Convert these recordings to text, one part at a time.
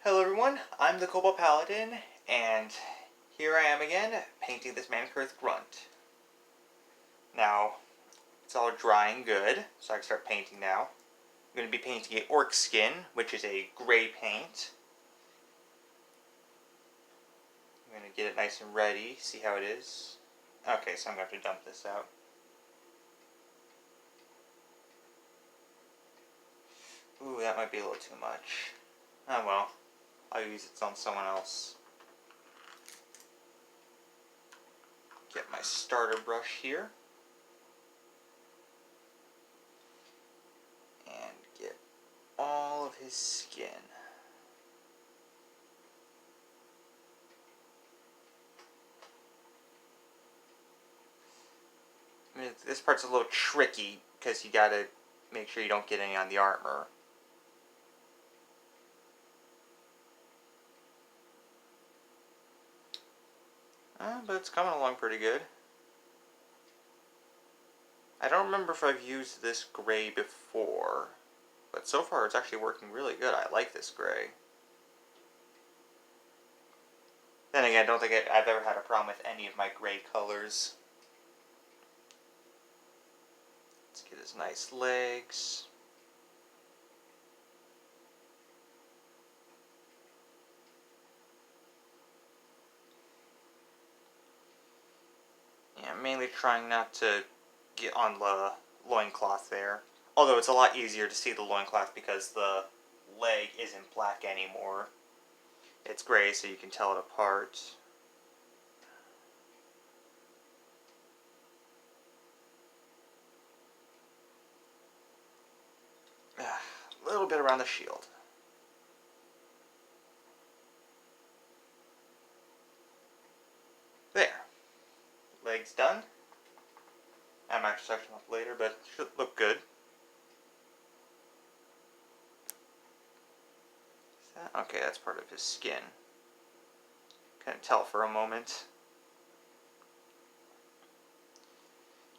Hello everyone, I'm the Cobalt Paladin, and here I am again, painting this Mankurth grunt. Now, it's all dry and good, so I can start painting now. I'm going to be painting a orc skin, which is a gray paint. I'm going to get it nice and ready, see how it is. Okay, so I'm going to have to dump this out. Ooh, that might be a little too much. Oh well, I'll use it on someone else. Get my starter brush here. And get all of his skin. I mean, this part's a little tricky because you gotta make sure you don't get any on the armor. But it's coming along pretty good. I don't remember if I've used this gray before, but so far it's actually working really good. I like this gray. Then again, I don't think I've ever had a problem with any of my gray colors. Let's get his nice legs. Yeah, I'm mainly trying not to get on the loincloth there. Although it's a lot easier to see the loincloth because the leg isn't black anymore. It's gray, so you can tell it apart. A little bit around the shield. There. Legs done. I might section up later, but it should look good. Okay, that's part of his skin. Couldn't tell for a moment.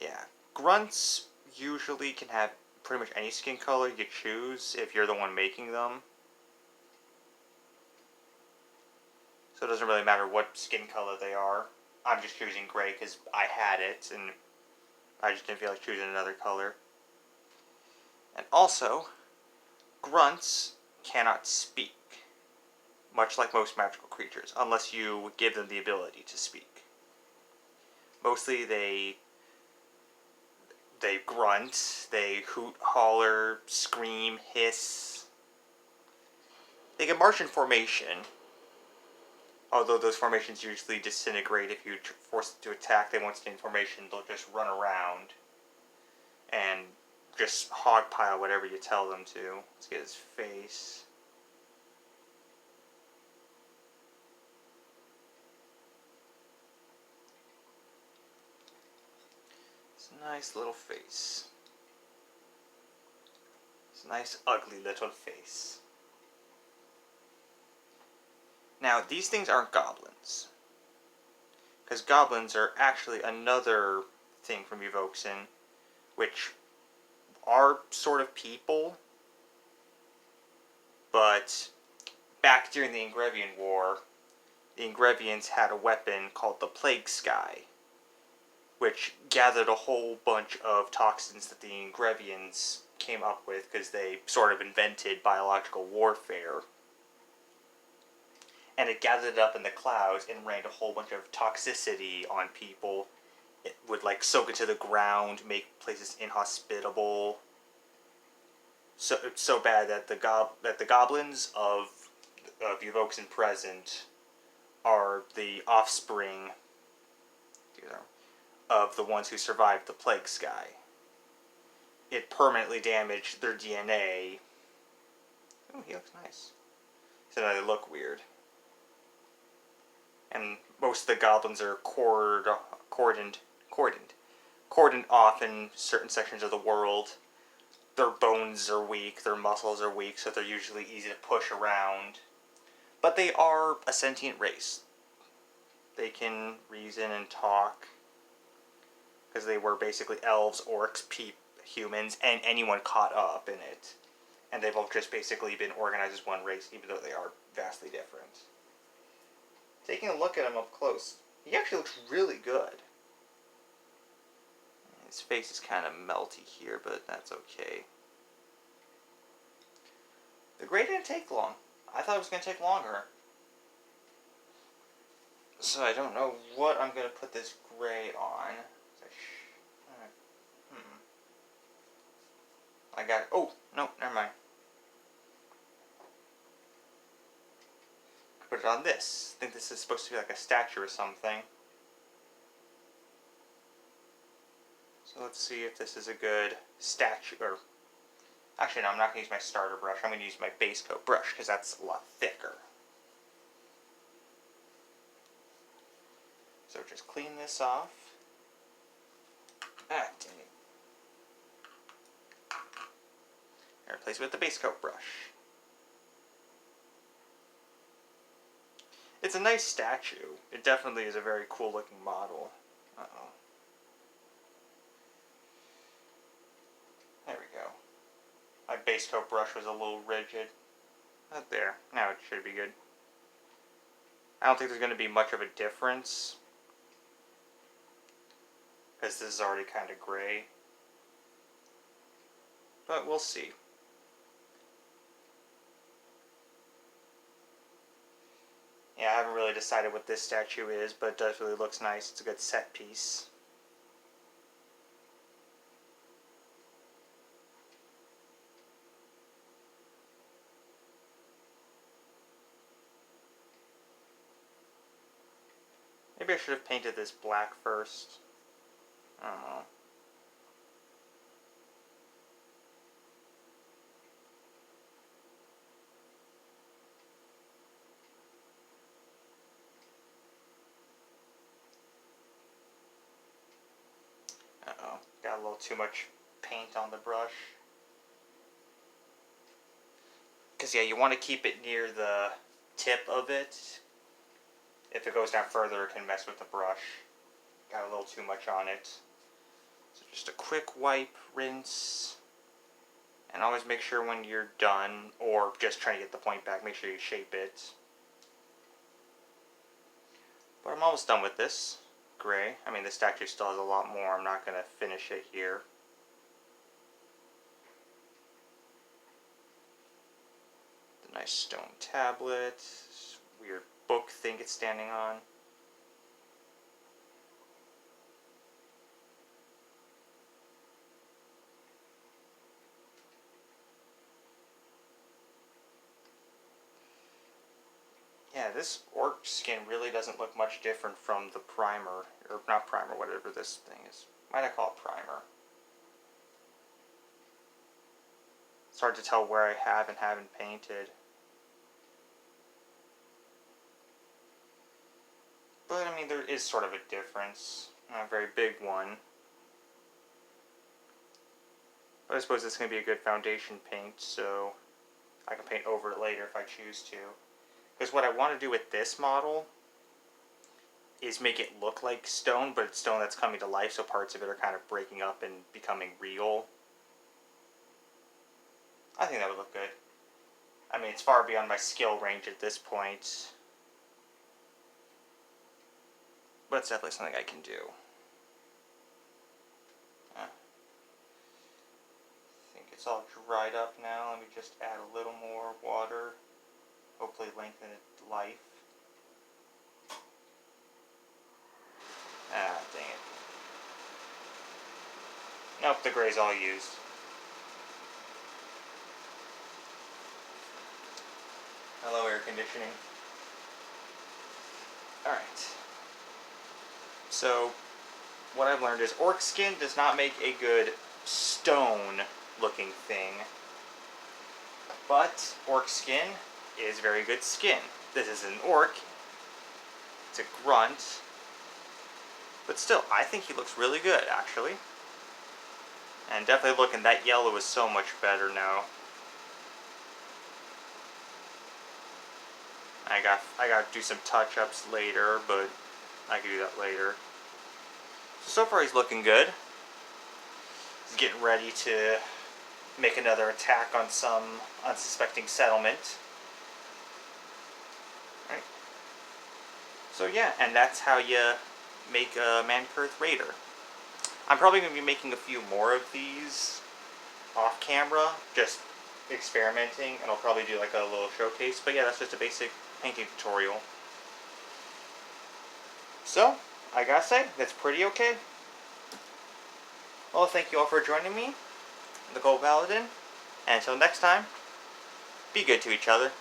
Yeah, grunts usually can have pretty much any skin color you choose if you're the one making them. So it doesn't really matter what skin color they are. I'm just choosing gray because I had it and I just didn't feel like choosing another color. And also, grunts cannot speak, much like most magical creatures, unless you give them the ability to speak. Mostly they grunt, they hoot, holler, scream, hiss. They can march in formation, although those formations usually disintegrate if you force them to attack. They won't stay in formation, they'll just run around and just hogpile whatever you tell them to. Let's get his face. It's a nice little face. It's a nice ugly little face. Now, these things aren't goblins, because goblins are actually another thing from Evoxin, which are sort of people, but back during the Ingrevian War, the Ingrevians had a weapon called the Plague Sky, which gathered a whole bunch of toxins that the Ingrevians came up with because they sort of invented biological warfare. And it gathered up in the clouds and rained a whole bunch of toxicity on people. It would soak into the ground, make places inhospitable. So bad that the goblins of Evoxin present are the offspring of the ones who survived the Plague Sky. It permanently damaged their DNA. Oh, he looks nice. So now they look weird. And most of the goblins are cordoned off in certain sections of the world. Their bones are weak, their muscles are weak, so they're usually easy to push around. But they are a sentient race. They can reason and talk, because they were basically elves, orcs, humans, and anyone caught up in it. And they've all just basically been organized as one race, even though they are vastly different. Taking a look at him up close, he actually looks really good. His face is kind of melty here, but that's okay. The gray didn't take long. I thought it was going to take longer. So I don't know what I'm going to put this gray on. I got it. Oh, no, never mind. Put it on this. I think this is supposed to be like a statue or something. So let's see if this is a good statue. Or actually, no, I'm not going to use my starter brush. I'm going to use my base coat brush because that's a lot thicker. So just clean this off. Ah, dang it. And replace it with the base coat brush. It's a nice statue. It definitely is a very cool looking model. Uh-oh. There we go. My base coat brush was a little rigid. Not there. Now it should be good. I don't think there's going to be much of a difference, because this is already kind of gray. But we'll see. Yeah, I haven't really decided what this statue is, but it does really looks nice. It's a good set piece. Maybe I should have painted this black first. I don't know. Uh-oh. Got a little too much paint on the brush. Because, yeah, you want to keep it near the tip of it. If it goes down further, it can mess with the brush. Got a little too much on it. So just a quick wipe, rinse. And always make sure when you're done, or just trying to get the point back, make sure you shape it. But I'm almost done with this gray. I mean, the statue still has a lot more. I'm not going to finish it here. The nice stone tablet. This weird book thing it's standing on. Yeah, this orc skin really doesn't look much different from the primer, or not primer, whatever this thing is. Why did I call it primer? It's hard to tell where I have and haven't painted. But, I mean, there is sort of a difference. Not a very big one. But I suppose this is going to be a good foundation paint, so I can paint over it later if I choose to. Because what I want to do with this model is make it look like stone, but it's stone that's coming to life, so parts of it are kind of breaking up and becoming real. I think that would look good. I mean, it's far beyond my skill range at this point. But it's definitely something I can do. I think it's all dried up now. Let me just add a little more water. Hopefully lengthen its life. Ah, dang it. Nope, the gray's all used. Hello, air conditioning. Alright. So, what I've learned is orc skin does not make a good stone looking thing. But orc skin is very good skin. This is an orc. It's a grunt. But still, I think he looks really good, actually. And definitely looking, that yellow is so much better now. I got to do some touch-ups later, but I can do that later. So far he's looking good. He's getting ready to make another attack on some unsuspecting settlement. Right. So yeah, and that's how you make a Mankurth Raider. I'm probably going to be making a few more of these off camera, just experimenting, and I'll probably do like a little showcase. But yeah, that's just a basic painting tutorial. So, I gotta say, that's pretty okay. Well, thank you all for joining me, the Gold Paladin, and until next time, be good to each other.